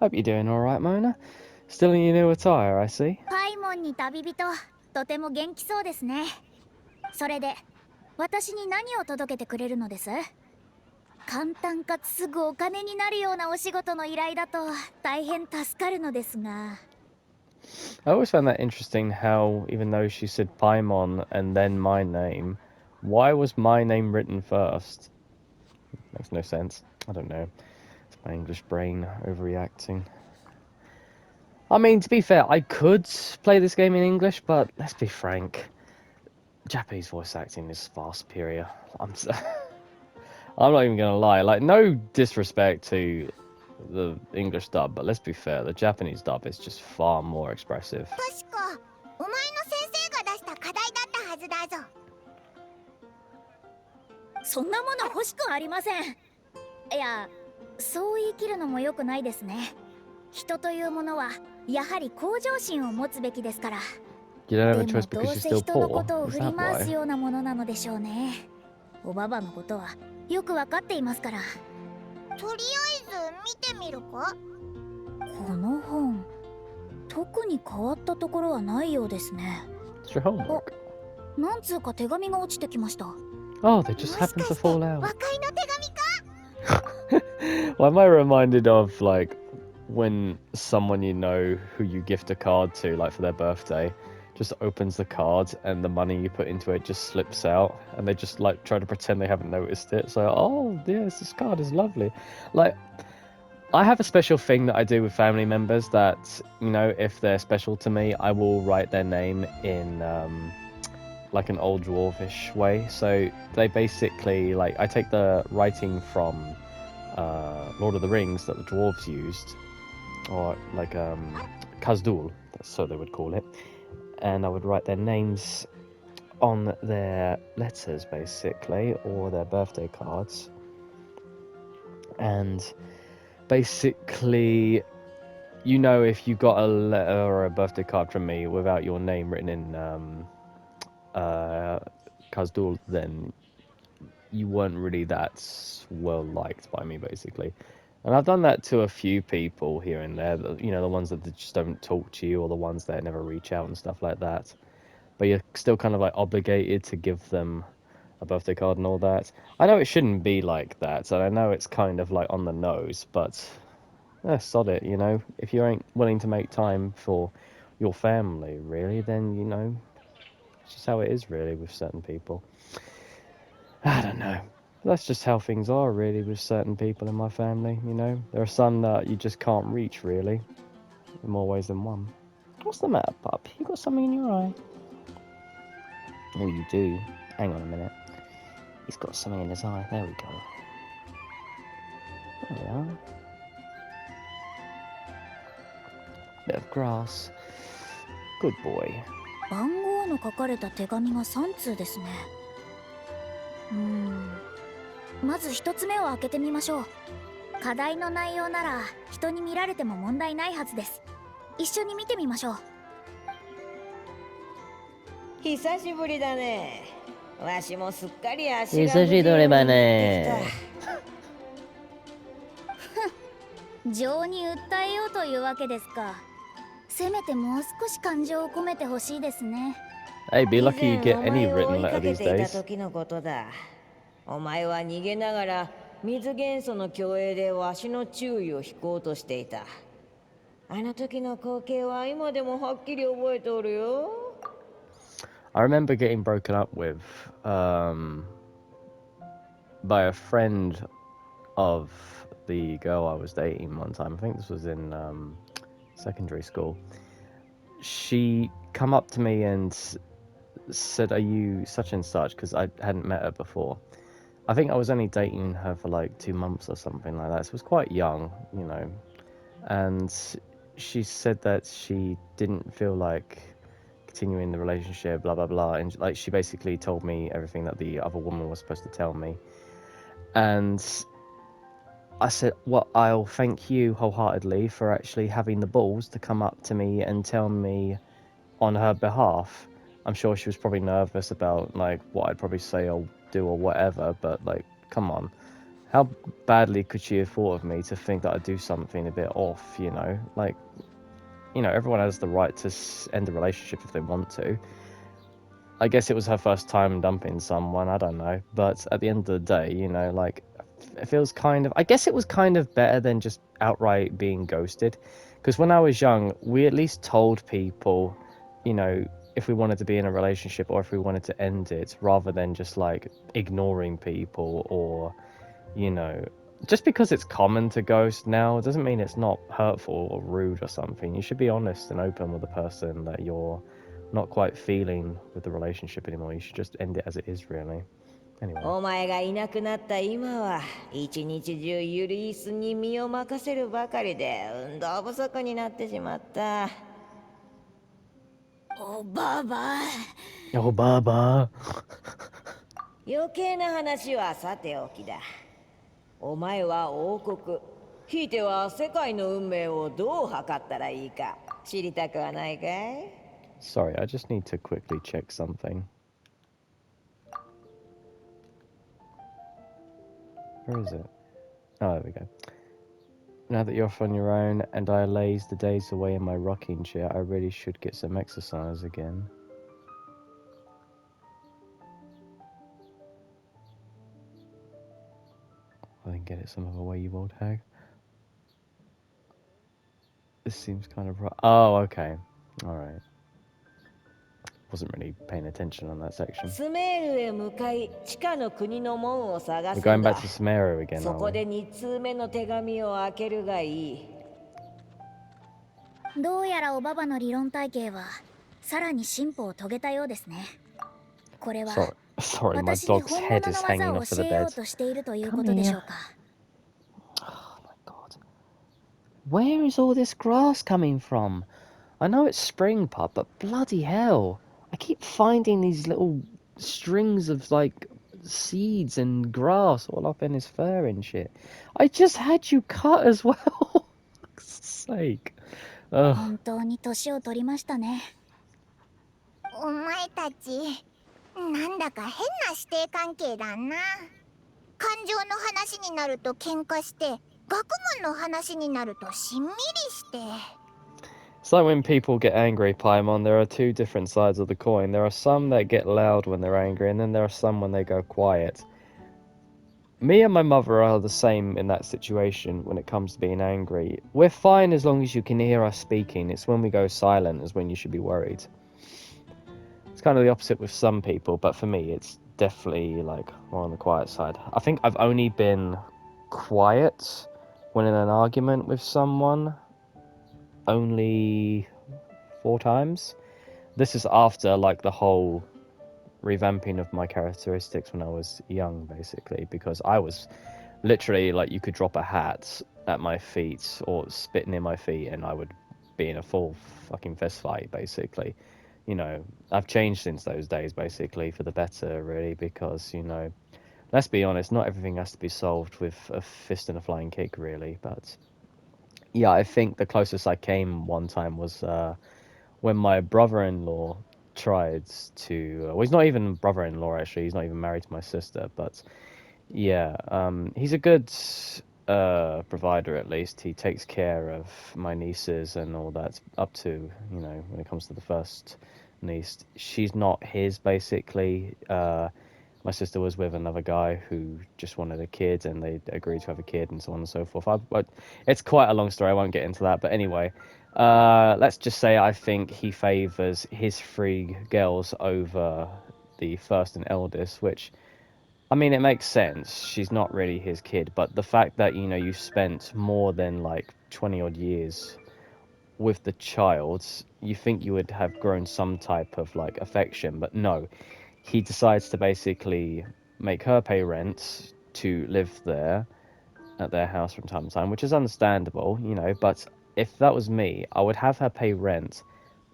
Hope you're doing alright, Mona. Still in your new attire, I see. パイモンに旅人、とても元気そうですね。それで、私に何を届けてくれるのです？簡単かつすぐお金になるようなお仕事の依頼だと大変助かるのですが。I always found that interesting how, even though she said Paimon and then my name, why was my name written first? Makes no sense. I don't know. It's my English brain overreacting. I mean, to be fair, I could play this game in English, but let's be frank. Japanese voice acting is far superior. I'm not even gonna lie. Like, no disrespect to the English dub, but let's be fair, the Japanese dub is just far more expressive. 確か、お前の先生が出した課題だったはずだぞ。そんなもの欲しくありません。いや、そう言い切るのも良くないですね。人というものはやはり向上心を持つべきですから。You don't have a で choice もど because う you're せ still 人のこ poor. とを Is 振り that 回 why? すようなものなのでしょうね。おばばのことはよくわかっていますから。とりあえず見てみるか？この本、特に変わったところはないようですね。 It's your homework. なんつうか手紙が落ちてきました。 Oh, they just happen to fall 和 out. 解の手紙か？ Why am I reminded of, like, when someone you know who you gift a card to, like, for their birthday, just opens the card and the money you put into it just slips out and they just, like, try to pretend they haven't noticed it. So, oh, yes, this card is lovely. Like, I have a special thing that I do with family members that, you know, if they're special to me, I will write their name in, like an old dwarvish way. So they basically, like, I take the writing from Lord of the Rings that the dwarves used, or like Kazdul, that's so they would call it, and I would write their names on their letters basically, or their birthday cards, and basically, you know, if you got a letter or a birthday card from me without your name written in Kazdul, then you weren't really that well liked by me, basically. And I've done that to a few people here and there, you know, the ones that just don't talk to you or the ones that never reach out and stuff like that. But you're still kind of like obligated to give them a birthday card and all that. I know it shouldn't be like that, and I know it's kind of like on the nose, but sod it, you know. If you ain't willing to make time for your family, really, then, you know, it's just how it is, really, with certain people. I don't know. That's just how things are, really, with certain people in my family, you know. There are some that you just can't reach, really, in more ways than one. What's the matter, pup? You got something in your eye? Oh, you do. Hang on a minute. He's got something in his eye. There we go. There we are. Bit of grass. Good boy. 番号の書かれた手紙が3通ですね。まず1つ目を開けてみましょう。課題の内容なら人に見られても問題ないはずです。一緒に見てみましょう。久しぶりだね。わしもすっかり足が久しぶりだね。情に訴えようというわけですか。せめてもう少し感情を込めてほしいですね。Hey, be lucky you get 以前 any お前を追 written い letter かけ these ていた days. 時のことだ。お前は逃げながら水元素の競泳でわしの注意を引こうとしていた。あの時の光景は今でもはっきり覚えておるよ。I remember getting broken up with by a friend of the girl I was dating one time. I think this was in secondary school. She come up to me and said, "Are you such and such?" Because I hadn't met her before. I think I was only dating her for like 2 months or something like that. So it was quite young, you know. And she said that she didn't feel like continuing the relationship, blah blah blah. And like she basically told me everything that the other woman was supposed to tell me. And I said, well, I'll thank you wholeheartedly for actually having the balls to come up to me and tell me on her behalf. I'm sure she was probably nervous about like what I'd probably say or do or whatever, but like, come on. how badly could she have thought of me to think that I'd do something a bit off, you know? Like, you know, everyone has the right to end a relationship if they want to. I guess it was her first time dumping someone, I don't know. But at the end of the day, you know, like, it feels kind of... I guess it was kind of better than just outright being ghosted. Because when I was young, we at least told people, you know, if we wanted to be in a relationship or if we wanted to end it, rather than just, like, ignoring people or, you know... Just because it's common to ghost now doesn't mean it's not hurtful or rude or something. You should be honest and open with the person that you're not quite feeling with the relationship anymore. You should just end it as it is, really. Anyway. お前がいなくなった今は一日中ユリースに身を任せるばかりで運動不足になってしまった。おばば。Oh, Baba. 余計な話はさておきだ。お前は王国、ひいては世界の運命をどう測ったらいいか知りたくはないかい？ Sorry, I just need to quickly check something. Where is it? Oh, there we go. Now that you're off on your own and I laze the days away in my rocking chair, I really should get some exercise again. I think get it some other way, you old hag. This seems kind of right. Oh, okay. Alright. Wasn't really paying attention on that section. スメールへ向かい地下の国の門を探 We're すん going だ back to Sumeru again, そ are こ we? で2通目の手紙を開けるがいい。どうやらおばばの理論体系はさらに進歩を遂げたようですね。これは Sorry, my 私に dog's 本 head 物 is の hanging 技を off 教 of the えよう bed. としているということでしょうか。Oh my god. Where is all this grass coming from? I know it's spring, Pup, but bloody hell. I keep finding these little strings of, like, seeds and grass all up in his fur and shit. I just had you cut as well. For fuck's sake. Ugh. 本当に年を取りましたね。お前たちなんだか変な師弟関係だな。感情の話になると喧嘩して、学問の話になるとしんみりして。 It's like when people get angry, Paimon, there are two different sides of the coin. There are some that get loud when they're angry, and then there are some when they go quiet. Me and my mother are the same in that situation when it comes to being angry. We're fine as long as you can hear us speaking. It's when we go silent is when you should be worried. It's kind of the opposite with some people, but for me, it's definitely like more on the quiet side. I think I've only been quiet when in an argument with someone only 4 times. This is after like the whole revamping of my characteristics when I was young, basically, because I was literally like, you could drop a hat at my feet or spit near my feet and I would be in a full fucking fist fight, basically. You know, I've changed since those days, basically, for the better, really, because, you know, let's be honest, not everything has to be solved with a fist and a flying kick, really, but yeah, I think the closest I came one time was when my brother-in-law tried to... well, he's not even brother-in-law, actually. He's not even married to my sister, but yeah, he's a good provider, at least. He takes care of my nieces and all that, up to, you know, when it comes to the first niece. She's not his, basically. My sister was with another guy who just wanted a kid, and they agreed to have a kid, and so on and so forth. But it's quite a long story. I won't get into that. But anyway, let's just say I think he favors his 3 girls over the first and eldest, which, I mean, it makes sense. She's not really his kid, but the fact that, you know, you spent more than like 20 odd years with the child, you think you would have grown some type of like affection, but no. He decides to basically make her pay rent to live there at their house from time to time, which is understandable, you know, but if that was me, I would have her pay rent,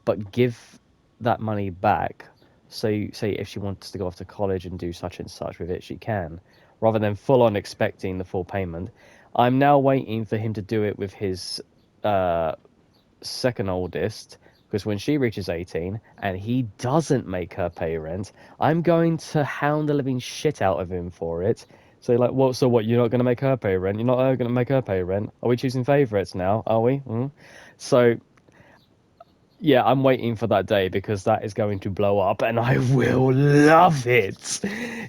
but give that money back. So, say if she wants to go off to college and do such and such with it, she can, rather than full on expecting the full payment. I'm now waiting for him to do it with his second oldest, because when she reaches 18 and he doesn't make her pay rent, I'm going to hound the living shit out of him for it, So you're like, well, so what? You're not going to make her pay rent? You're not going to make her pay rent? Are we choosing favourites now? Are we? So yeah, I'm waiting for that day because that is going to blow up, and I will love it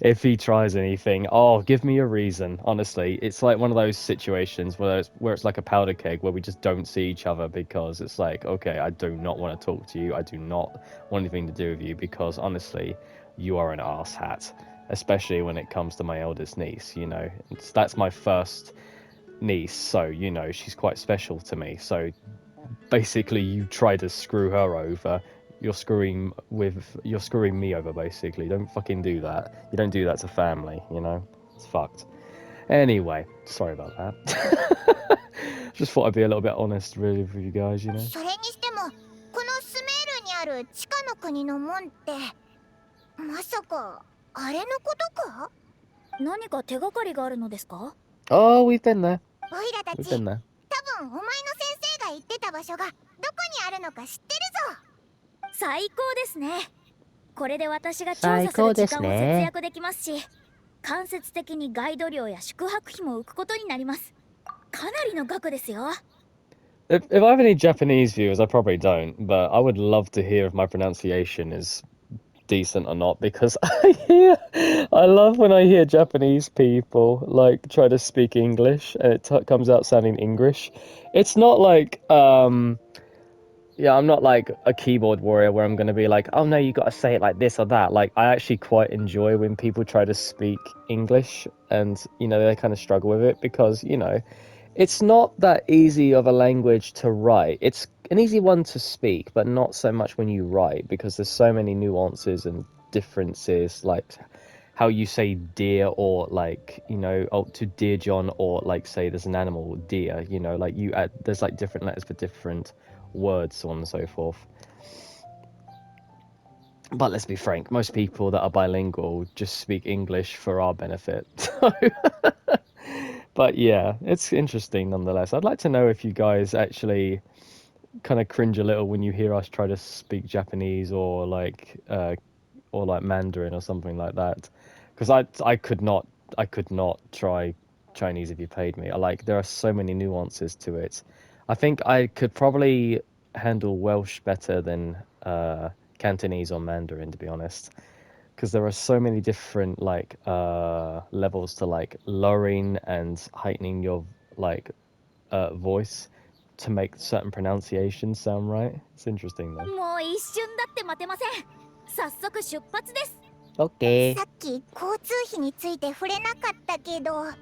if he tries anything. Oh, give me a reason. Honestly, it's like one of those situations where it's like a powder keg where we just don't see each other because it's like, okay, I do not want to talk to you. I do not want anything to do with you because honestly, you are an arse hat. Especially when it comes to my eldest niece. You know, that's my first niece, so you know she's quite special to me. So basically you try to screw her over, you're screwing me over basically. Don't fucking do that. You don't do that to family, you know? It's fucked. Anyway, sorry about that. Just thought I'd be a little bit honest really with you guys, you know? それにしてもこのスメールにある地下の国の門ってまさかあれのことか？何か手がかりがあるのですか？ Oh, we've been there. オイラた We've ち been there. 多分お前の先生が言ってた場所がどこにあるのか知ってるぞ。最高ですね。これで私が調査する時間を節約できますし、間接的にガイド料や宿泊費も浮くことになります。かなりの額ですよ。If I have any Japanese viewers, I probably don't, but I would love to hear if my pronunciation is decent or not because I love when I hear Japanese people like try to speak English and it comes out sounding English. It's not like yeah, I'm not like a keyboard warrior where I'm going to be like, oh no, you got to say it like this or that. Like, I actually quite enjoy when people try to speak English and, you know, they kind of struggle with it because, you know, it's not that easy of a language to write. It's an easy one to speak, but not so much when you write because there's so many nuances and differences, like how you say dear or like, you know, oh, to dear John, or like say there's an animal, deer, you know, like you add, there's like different letters for different words, so on and so forth. But let's be frank, most people that are bilingual just speak English for our benefit. But yeah, it's interesting nonetheless. I'd like to know if you guys actually kind of cringe a little when you hear us try to speak Japanese or like Mandarin or something like that, because I could not try Chinese if you paid me. There are so many nuances to it. I think I could probably handle Welsh better than Cantonese or Mandarin, to be honest, because there are so many different levels to like lowering and heightening your like voice to make certain pronunciations sound right. It's interesting though. もう一瞬だって待てません。早速出発です。Okay. さっき交通費について触れなかったけどま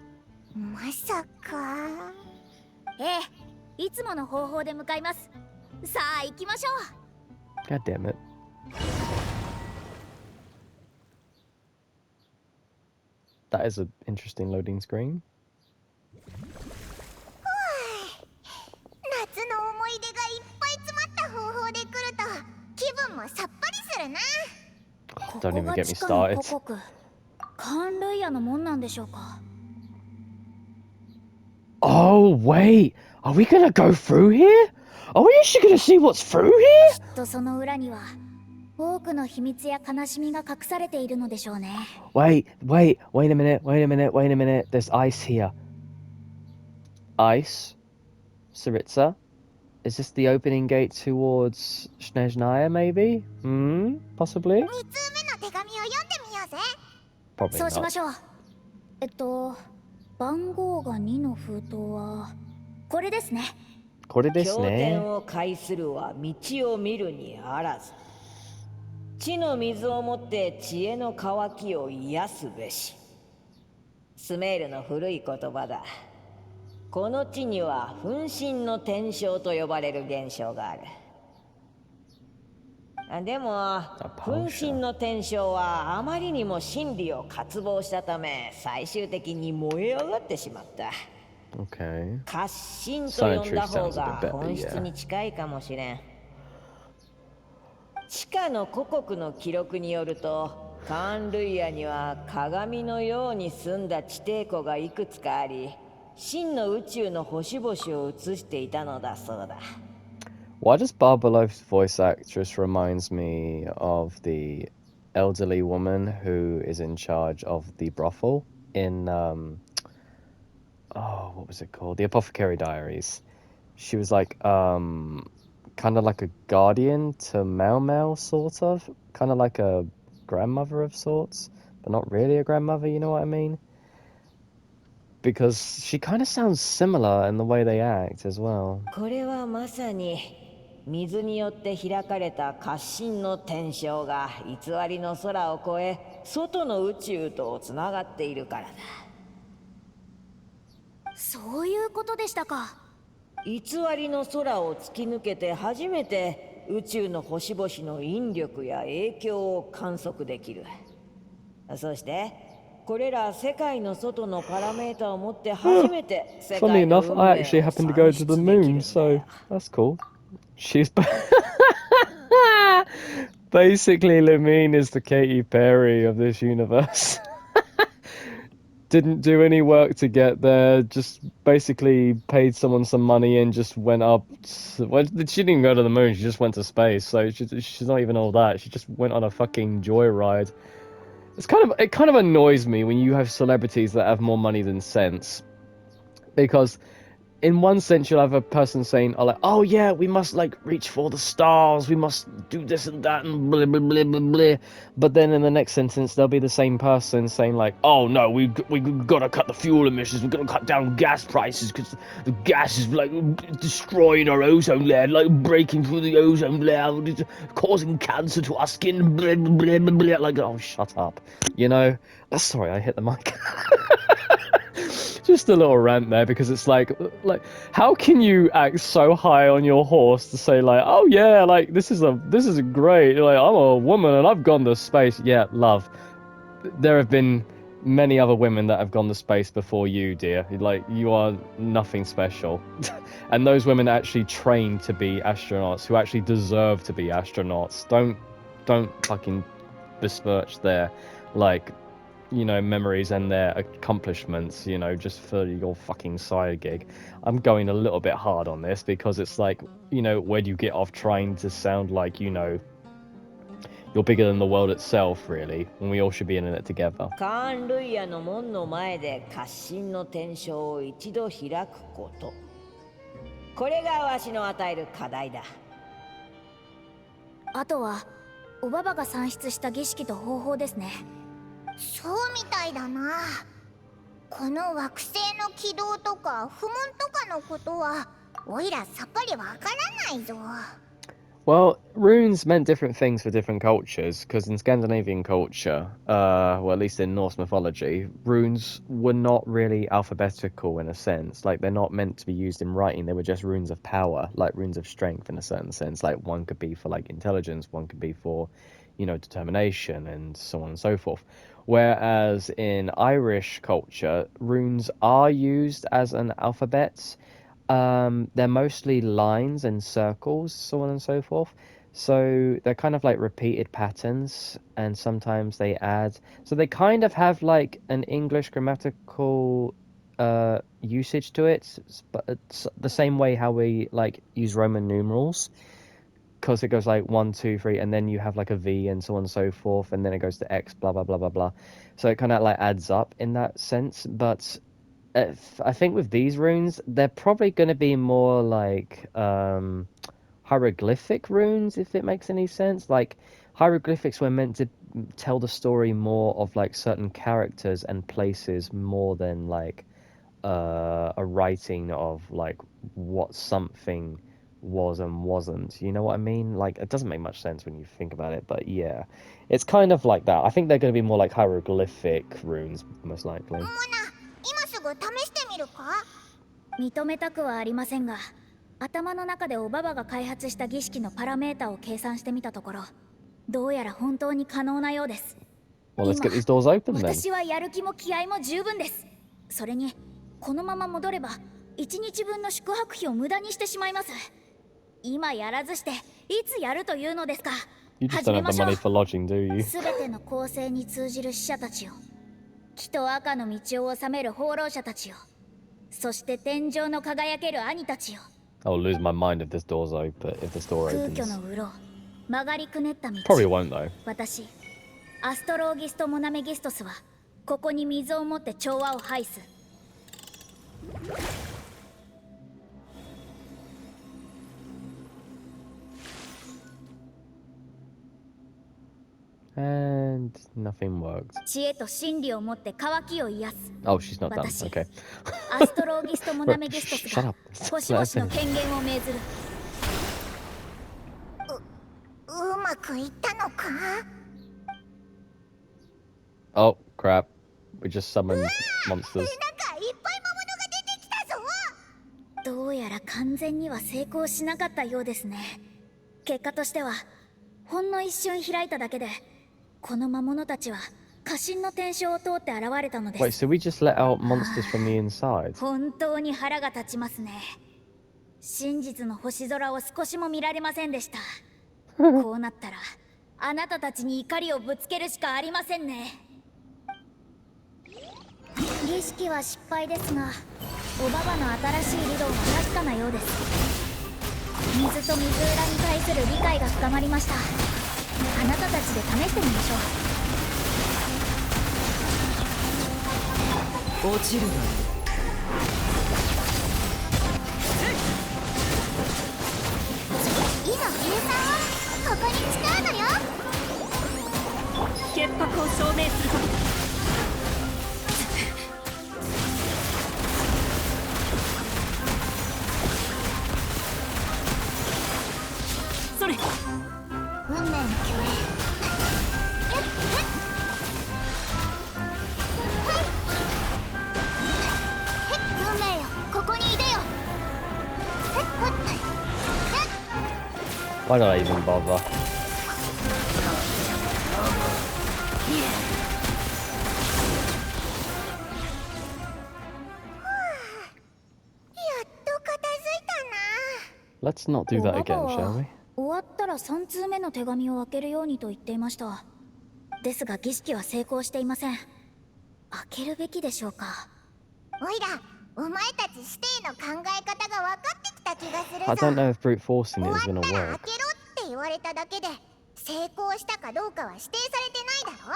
さか。ええ、いつもの方法で向かいます。さあ行きましょう。 God damn it. That is an interesting loading screen. 夏の思い出がいっぱい詰まった方法で来ると気分もさっぱりするな。こ Don't こ even が get me 地下の started. 古国。寒類屋の門なんでしょうか。 Oh, wait. Are we gonna go through here? Are we actually gonna see what's through here? きっとその裏には多くの秘密や悲しみが隠されているのでしょうね。 Wait a minute. There's ice here. Ice? Saritsa? Is this the opening gate towards Snezhnaya, maybe? Possibly? 2通目の手紙を読んでみようぜ。 Probably そうしま not. しょう。番号が2の封筒はこれですね。これです経典ね。を介するは道を見るにあらず、地の水をもって知恵の渇きを癒すべし。スメールの古い言葉だ。この地には分身の天象と呼ばれる現象がある。でも分身の天象はあまりにも真理を渇望したため最終的に燃え上がってしまった。 Okay. 活心と呼んだ方が本質に近いかもしれん。地下の古国の記録によると、カーンルイヤには鏡のように澄んだ地底湖がいくつかあり、真の宇宙の星々を映していたのだそうだ。 Why does Barbalof's voice actress reminds me of the elderly woman who is in charge of the brothel? in oh, what was it called? The Apothecary Diaries. She was like kind of like a guardian to Mao Mao, sort of, kind of like a grandmother of sorts, but not really a grandmother. You know what I mean? Because she kind of sounds similar in the way they act as well. これはまさに水によって開かれた活心の天象が偽りの空を越え外の宇宙とつながっているからだ。そういうことでしたか。偽りの空を突き抜けて初めて宇宙の星々の引力や影響を観測できる。そしてこれら世界の外のパラメータを持って初めて世 Funnily 界の enough, 運 I 命 actually を happen to 算 go to the 出できる moon, んだ so よ。 that's cool. She's basically Lumine is the Katy Perry of this universe. Didn't do any work to get there, just basically paid someone some money and just went up. Well, she didn't even go to the moon, she just went to space, so she's not even all that. She just went on a fucking joyride. It kind of annoys me when you have celebrities that have more money than sense, because in one sense you'll have a person saying, oh, like, oh yeah, we must like reach for the stars, we must do this and that and blah blah blah blah blah, but then in the next sentence there'll be the same person saying like, oh no, we gotta cut the fuel emissions, we've got to cut down gas prices because the gas is like destroying our ozone layer, like breaking through the ozone layer, causing cancer to our skin, blah blah blah blah. Like, oh, shut up, you know. Sorry, I hit the mic. Just a little rant there, because it's like how can you act so high on your horse to say like, oh yeah, like this is a great, like, I'm a woman and I've gone to space. Yeah, love, there have been many other women that have gone to space before you, dear. Like, you are nothing special. And those women actually trained to be astronauts, who actually deserve to be astronauts. Don't fucking besmirch their, like, you know, memories and their accomplishments, you know, just for your fucking side gig. I'm going a little bit hard on this because it's like, you know, where do you get off trying to sound like, you know, you're bigger than the world itself, really, when we all should be in it together. カーン・ルイヤの門の前で活心の天象を一度開くこと、これがわしの与える課題だ。あとはおばばが算出した儀式と方法ですね。そうみたいだな。この惑星の軌道とか不問とかのことはおいらさっぱりわからないぞ。Well, runes meant different things for different cultures, because in Scandinavian culture, well, at least in Norse mythology, runes were not really alphabetical in a sense. Like, they're not meant to be used in writing, they were just runes of power, like runes of strength in a certain sense. Like, one could be for, like, intelligence, one could be for, you know, determination, and so on and so forth. Whereas in Irish culture, runes are used as an alphabet. They're mostly lines and circles, so on and so forth. So they're kind of like repeated patterns, and sometimes they add. So they kind of have like an English grammatical usage to it, but it's the same way how we like use Roman numerals, because it goes like 1, 2, 3, and then you have like a V and so on and so forth, and then it goes to X, blah blah blah blah blah. So it kind of like adds up in that sense, but I think with these runes, they're probably going to be more like hieroglyphic runes, if it makes any sense. Like, hieroglyphics were meant to tell the story more of like certain characters and places, more than like a writing of like what something was and wasn't. You know what I mean? Like, it doesn't make much sense when you think about it, but yeah, it's kind of like that. I think they're going to be more like hieroglyphic runes, most likely. モナ、今すぐ試してみるか？認めたくはありませんが、頭の中でおばばが開発した儀式のパラメータを計算してみたところ、どうやら本当に可能なようです。Well, let's get these doors open then. 私はやる気も気合も十分です。それにこのまま戻れば1日分の宿泊費を無駄にしてしまいます。今やらずしていつやるというのですか。 You just don't have the money for lodging, do you? すべての構成に通じる死者たちよ、木と赤の道を治める放浪者たちよ、そして天井の輝ける兄たちよ。 I'll lose my mind if this door's open. If this door 空虚 opens, のうろ、曲がりくねった道。 probably won't though. 私、アストローギスト・モナメギストスはここに水を持って調和を排す。And nothing worked. 知恵と真理を持って渇きを癒す。 Oh, she's not done. 私 Okay. アストローギスト・モナメギストス Shut が up. 星々の権限を命ずる。うまくいったのか？ Oh, crap. We just summoned monsters. なんかいっぱい魔物が出てきたぞ。どうやら完全には成功しなかったようですね。結果としてはほんの一瞬開いただけでこの魔物たちは家臣の天正を通って現れたので Wait, す。 so we just let out monsters from the inside? 本当に腹が立ちますね。真実の星空を少しも見られませんでした。こうなったらあなたたちに怒りをぶつけるしかありませんね。儀式は失敗ですが、おばばの新しい理論は確かなようです。水と水裏に対する理解が深まりました。あなたたちで試してみましょう。落ちるがいい。今計算はここに使うのよ。潔白を証明することだ。それ。運命の共演。運命よ、ここにいでよ。 Why not even bother? やっと片付いたな。 Let's not do that again, おばば shall は we? 終わったら3通目の手紙を開けるようにと言っていました。ですが儀式は成功していません。開けるべきでしょうか。おいら、お前たち師弟の考え方が分かってきた気がする I ぞ。 don't know if brute forcing 終 it わ is っ gonna たら work. 開けろって言われただけで成功したかどうかは指定されてないだろ。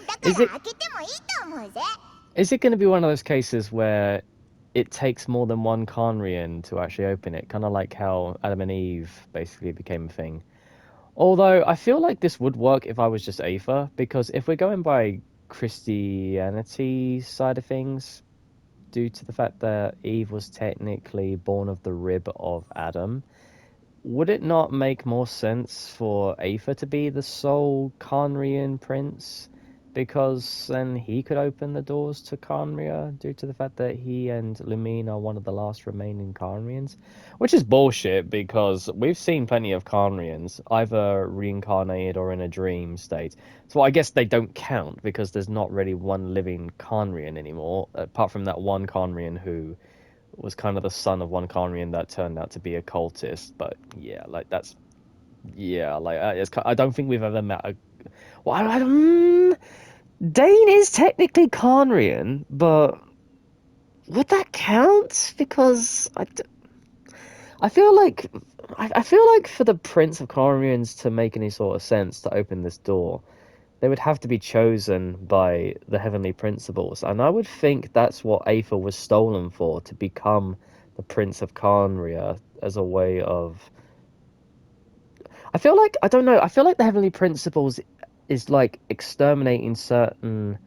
だ Is か it- ら開けてもいいと思うぜ。 Is it going to be one of those cases where it takes more than one Conrian to actually open it? Kind of like how Adam and Eve basically became a thing. Although I feel like this would work if I was just Aether, because if we're going by Christianity side of things, due to the fact that Eve was technically born of the rib of Adam, would it not make more sense for Aether to be the sole Conrian prince? Because then he could open the doors to Conria due to the fact that he and Lumine are one of the last remaining Conrians. Which is bullshit because we've seen plenty of Conrians either reincarnated or in a dream state. So I guess they don't count because there's not really one living Conrian anymore, apart from that one Conrian who was kind of the son of one Conrian that turned out to be a cultist. But yeah, like that's I don't think we've ever met a. Well, I don't. Dane is technically Conrian, but would that count? Because I feel like I feel like for the Prince of Conrians to make any sort of sense to open this door, they would have to be chosen by the Heavenly Principles, and I would think that's what Aether was stolen for, to become the Prince of Conria as a way of. I feel like I don't know. I feel like the Heavenly Principles is like exterminating certain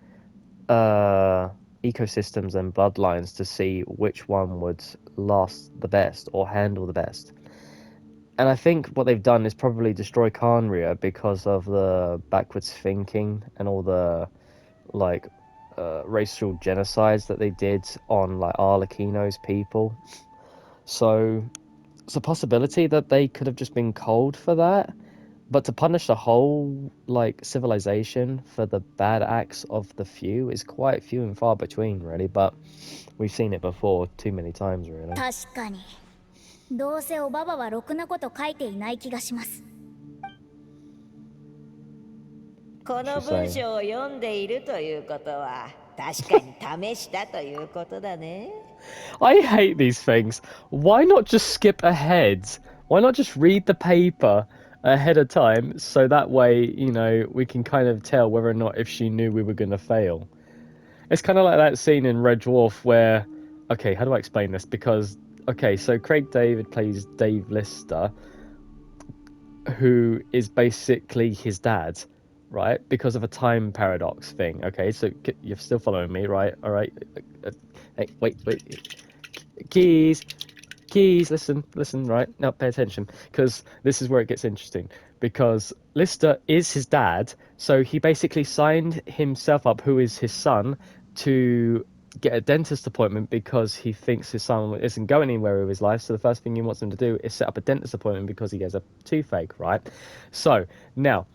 ecosystems and bloodlines to see which one would last the best or handle the best. And I think what they've done is probably destroy Conria because of the backwards thinking and all the like racial genocides that they did on like Arlecchino's people. So it's a possibility that they could have just been cold for that. But to punish the whole like civilization for the bad acts of the few is quite few and far between, really. But we've seen it before too many times, really. 確かに。どうせおばばはろくなこと書いていない気がします。この文章を読んでいるということは確かに試したということだね。I hate these things. Why not just skip ahead? Why not just read the paper ahead of time so that way, you know, we can kind of tell whether or not if she knew we were going to fail. It's kind of like that scene in Red Dwarf where, okay, how do I explain this? Because, okay, so Craig David plays Dave Lister, who is basically his dad, right? Because of a time paradox thing. Okay, so you're still following me, right? All right. Hey, wait. Keys, listen, right? Now pay attention, because this is where it gets interesting. Because Lister is his dad, so he basically signed himself up, who is his son, to get a dentist appointment because he thinks his son isn't going anywhere with his life. So the first thing he wants him to do is set up a dentist appointment because he has a toothache, right? So now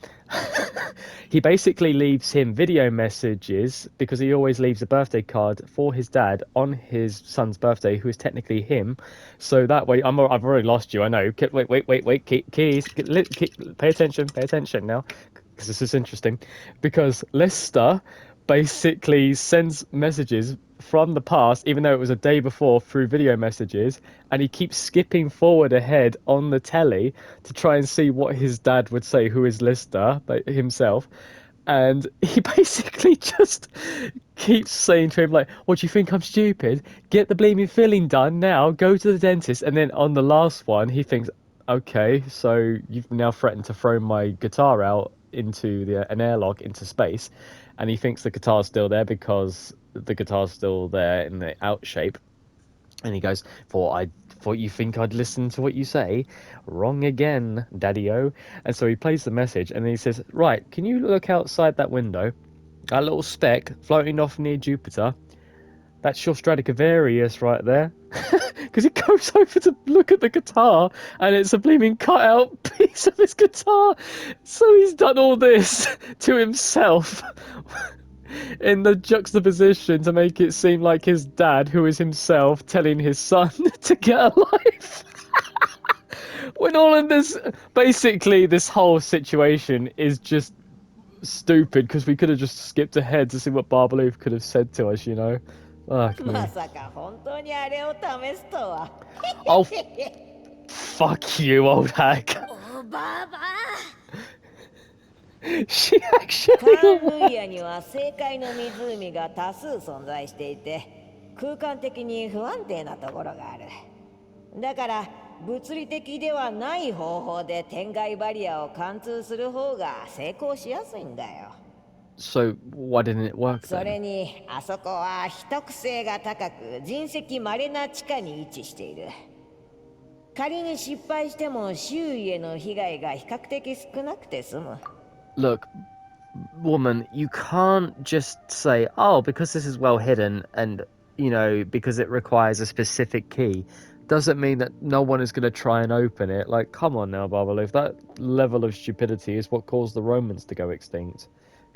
he basically leaves him video messages because he always leaves a birthday card for his dad on his son's birthday, who is technically him. So that way, I've already lost you. I know. Wait. Keys. Pay attention now, because this is interesting. Because Lister basically sends messages from the past, even though it was a day before, through video messages, and he keeps skipping forward ahead on the telly to try and see what his dad would say, who is Lister, but himself. And he basically just keeps saying to him, like, what do you think, I'm stupid? Get the bleeding filling done now, go to the dentist. And then on the last one, he thinks, okay, so you've now threatened to throw my guitar out into an airlock into space. And he thinks the guitar's still there because the guitar's still there in the out shape. And he goes, thought you think I'd listen to what you say? Wrong again, Daddy-O. And so he plays the message, and then he says, right, can you look outside that window? That little speck floating off near Jupiter, that's your Stradivarius right there. Because he goes over to look at the guitar, and it's a bleeding cut-out piece of his guitar. So he's done all this to himself in the juxtaposition to make it seem like his dad, who is himself, telling his son to get a life. When all of this, basically, this whole situation is just stupid, because we could have just skipped ahead to see what Barbaloof could have said to us, you know? Fuck me. まさか本当にあれを試すとは。Oh, fuck you, old hag. おばば She カ actually ーンルイヤには正解の湖が多数存在していて、空間的に不安定なところがある。だから物理的ではない方法で天外バリアを貫通する方が成功しやすいんだよ。 So, why didn't it work それ then? にあそこは秘匿性が高く人跡稀な地下に位置している。仮に失敗しても周囲への被害が比較的少なくて済む。 Look, woman, you can't just say, oh, because this is well hidden and, you know, because it requires a specific key, doesn't mean that no one is going to try and open it. Like, come on now, Barbaloof. That level of stupidity is what caused the Romans to go extinct.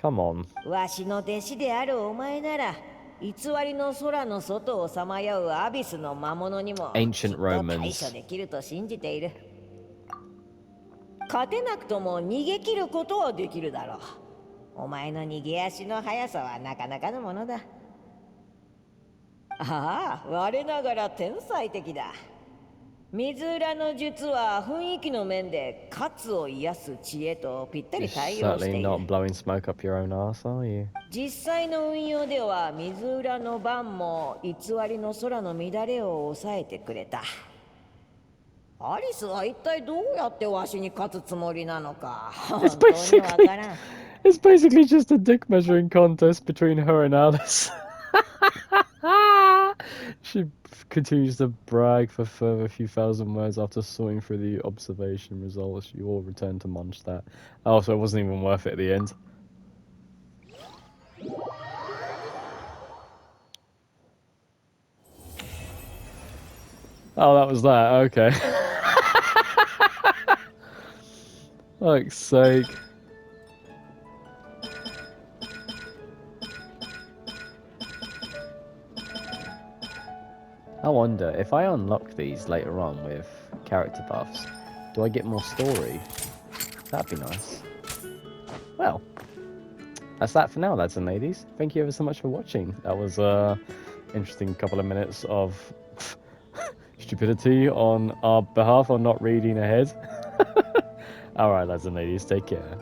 Come on. わしの弟子であるお前なら、偽りの空の外をさまようアビスの魔物にもきっ Ancient と対 Romans. 処できると信じている。勝てなくとも逃げ切ることはできるだろう。お前の逃げ足の速さはなかなかのものだ。ああ、我ながら天才的だ。水浦の術は雰囲気の面で喝を癒す知恵とぴったり You're 対応して certainly いる。 not blowing smoke up your own arse, are you? 実際の運用では水浦の番も偽りの空の乱れを抑えてくれた。アリスは一体どうやってわしに勝つつもりなのか本 It's 当にわからん。 It's basically just a dick measuring contest between her and Alice. She continues to brag for further few thousand words after sorting through the observation results. You all return to Mondstadt. Oh, so it wasn't even worth it at the end. Oh, that was that. Okay. Fuck's sake. I wonder, if I unlock these later on with character buffs, do I get more story? That'd be nice. Well, that's that for now, lads and ladies. Thank you ever so much for watching. That was a interesting couple of minutes of stupidity on our behalf on not reading ahead. Alright, lads and ladies, take care.